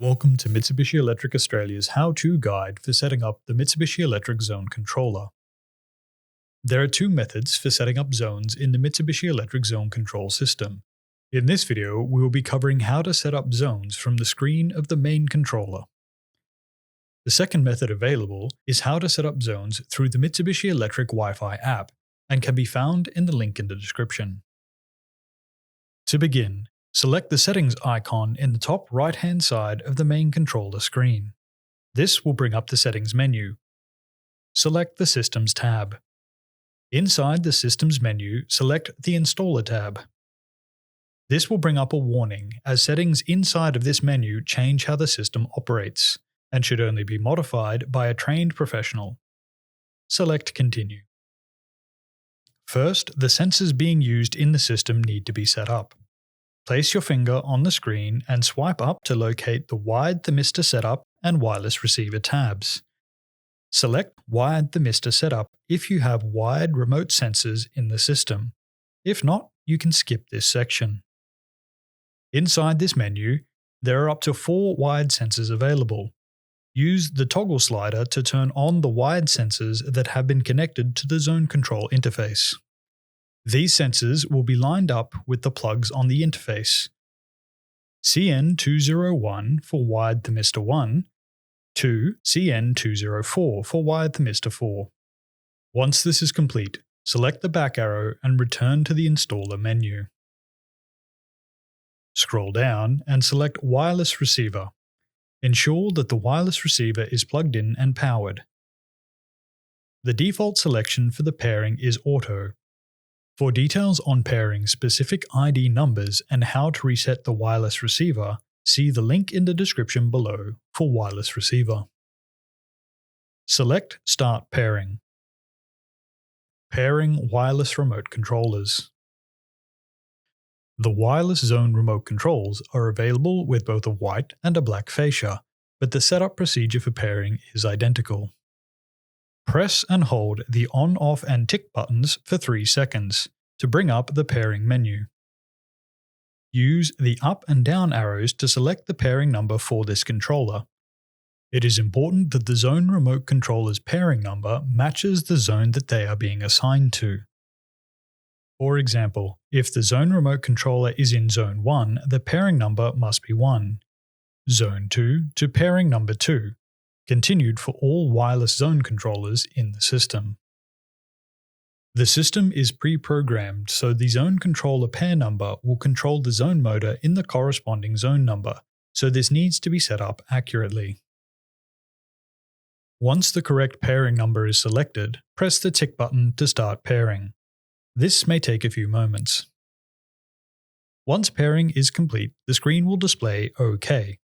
Welcome to Mitsubishi Electric Australia's how-to guide for setting up the Mitsubishi Electric Zone Controller. There are two methods for setting up zones in the Mitsubishi Electric Zone Control system. In this video, we will be covering how to set up zones from the screen of the main controller. The second method available is how to set up zones through the Mitsubishi Electric Wi-Fi app and can be found in the link in the description. To begin, select the settings icon in the top right-hand side of the main controller screen. This will bring up the settings menu. Select the Systems tab. Inside the Systems menu, select the Installer tab. This will bring up a warning as settings inside of this menu change how the system operates and should only be modified by a trained professional. Select Continue. First, the sensors being used in the system need to be set up. Place your finger on the screen and swipe up to locate the Wired Thermistor Setup and Wireless Receiver tabs. Select Wired Thermistor Setup if you have wired remote sensors in the system. If not, you can skip this section. Inside this menu, there are up to 4 wired sensors available. Use the toggle slider to turn on the wired sensors that have been connected to the zone control interface. These sensors will be lined up with the plugs on the interface. CN201 for Wired Thermistor 1 to CN204 for Wired Thermistor 4. Once this is complete, select the back arrow and return to the Installer menu. Scroll down and select Wireless Receiver. Ensure that the wireless receiver is plugged in and powered. The default selection for the pairing is Auto. For details on pairing specific ID numbers and how to reset the wireless receiver, see the link in the description below for wireless receiver. Select Start Pairing. Pairing wireless remote controllers. The wireless zone remote controls are available with both a white and a black fascia, but the setup procedure for pairing is identical. Press and hold the on, off, and tick buttons for 3 seconds to bring up the pairing menu. Use the up and down arrows to select the pairing number for this controller. It is important that the zone remote controller's pairing number matches the zone that they are being assigned to. For example, if the zone remote controller is in Zone 1, the pairing number must be 1. Zone 2 to pairing number 2. Continued for all wireless zone controllers in the system. The system is pre-programmed, so the zone controller pair number will control the zone motor in the corresponding zone number, so this needs to be set up accurately. Once the correct pairing number is selected, press the tick button to start pairing. This may take a few moments. Once pairing is complete, the screen will display OK.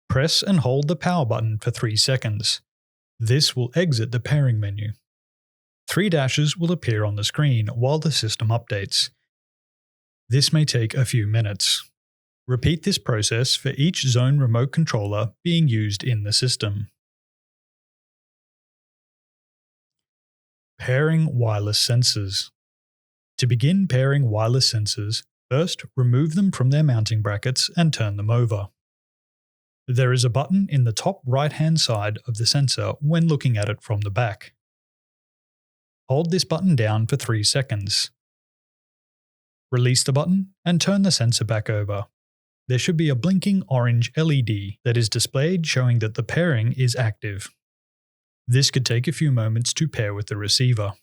Press and hold the power button for 3 seconds. This will exit the pairing menu. 3 dashes will appear on the screen while the system updates. This may take a few minutes. Repeat this process for each zone remote controller being used in the system. Pairing wireless sensors. To begin pairing wireless sensors, first remove them from their mounting brackets and turn them over. There is a button in the top right-hand side of the sensor when looking at it from the back. Hold this button down for 3 seconds. Release the button and turn the sensor back over. There should be a blinking orange LED that is displayed showing that the pairing is active. This could take a few moments to pair with the receiver.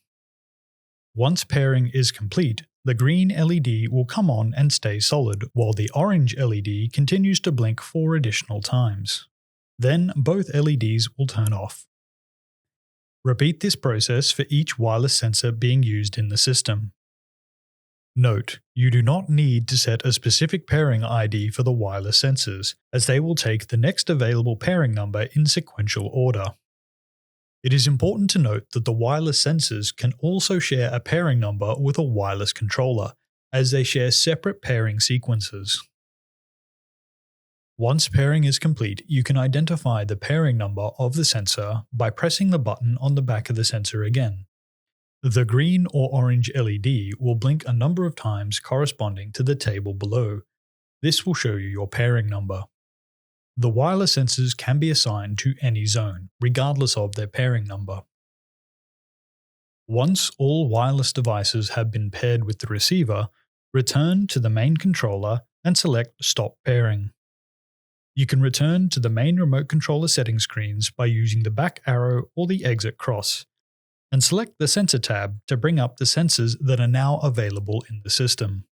Once pairing is complete, the green LED will come on and stay solid, while the orange LED continues to blink 4 additional times. Then both LEDs will turn off. Repeat this process for each wireless sensor being used in the system. Note, you do not need to set a specific pairing ID for the wireless sensors, as they will take the next available pairing number in sequential order. It is important to note that the wireless sensors can also share a pairing number with a wireless controller, as they share separate pairing sequences. Once pairing is complete, you can identify the pairing number of the sensor by pressing the button on the back of the sensor again. The green or orange LED will blink a number of times corresponding to the table below. This will show you your pairing number. The wireless sensors can be assigned to any zone, regardless of their pairing number. Once all wireless devices have been paired with the receiver, return to the main controller and select Stop Pairing. You can return to the main remote controller settings screens by using the back arrow or the exit cross, and select the Sensor tab to bring up the sensors that are now available in the system.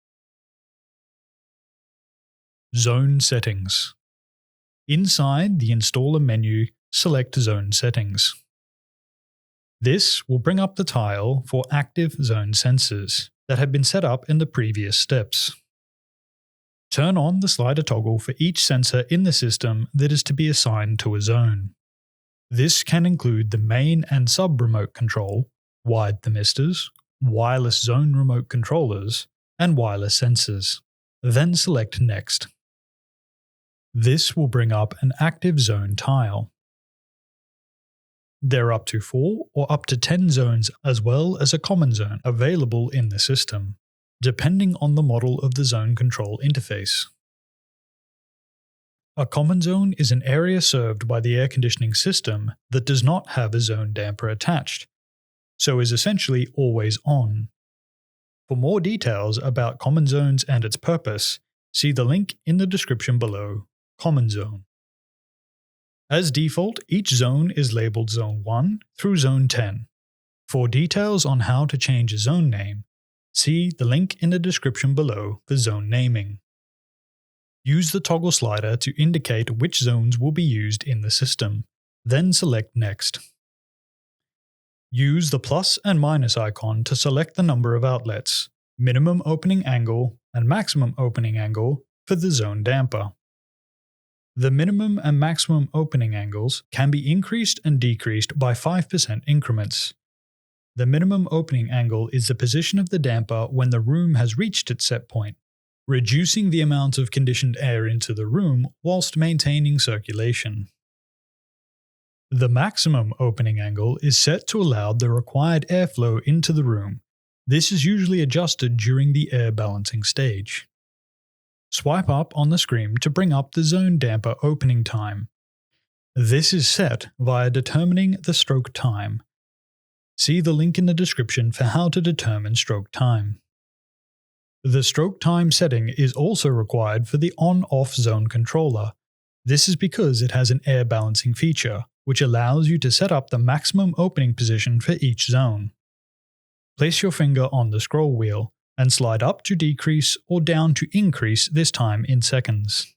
Zone Settings. Inside the Installer menu, select Zone Settings. This will bring up the tile for active zone sensors that have been set up in the previous steps. Turn on the slider toggle for each sensor in the system that is to be assigned to a zone. This can include the main and sub remote control, wired thermistors, wireless zone remote controllers, and wireless sensors. Then select Next. This will bring up an active zone tile. There are up to 4 or up to 10 zones as well as a common zone available in the system, depending on the model of the zone control interface. A common zone is an area served by the air conditioning system that does not have a zone damper attached, so is essentially always on. For more details about common zones and its purpose, see the link in the description below, Common Zone. As default, each zone is labeled Zone 1 through Zone 10. For details on how to change a zone name, see the link in the description below for zone naming. Use the toggle slider to indicate which zones will be used in the system, then select Next. Use the plus and minus icon to select the number of outlets, minimum opening angle and maximum opening angle for the zone damper. The minimum and maximum opening angles can be increased and decreased by 5% increments. The minimum opening angle is the position of the damper when the room has reached its set point, reducing the amount of conditioned air into the room whilst maintaining circulation. The maximum opening angle is set to allow the required airflow into the room. This is usually adjusted during the air balancing stage. Swipe up on the screen to bring up the zone damper opening time. This is set via determining the stroke time. See the link in the description for how to determine stroke time. The stroke time setting is also required for the on-off zone controller. This is because it has an air balancing feature, which allows you to set up the maximum opening position for each zone. Place your finger on the scroll wheel and slide up to decrease or down to increase this time in seconds.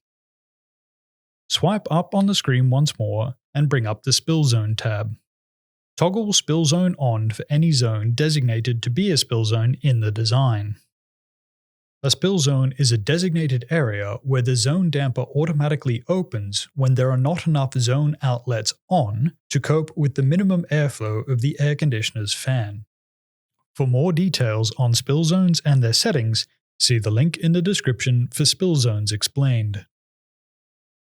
Swipe up on the screen once more and bring up the Spill Zone tab. Toggle Spill Zone on for any zone designated to be a spill zone in the design. A spill zone is a designated area where the zone damper automatically opens when there are not enough zone outlets on to cope with the minimum airflow of the air conditioner's fan. For more details on spill zones and their settings, see the link in the description for Spill Zones Explained.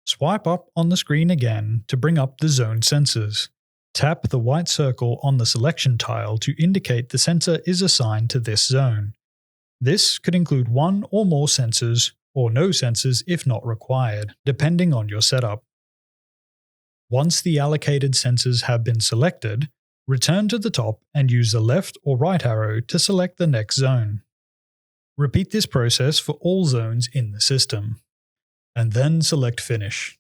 Swipe up on the screen again to bring up the zone sensors. Tap the white circle on the selection tile to indicate the sensor is assigned to this zone. This could include one or more sensors, or no sensors if not required, depending on your setup. Once the allocated sensors have been selected, return to the top and use the left or right arrow to select the next zone. Repeat this process for all zones in the system, and then select Finish.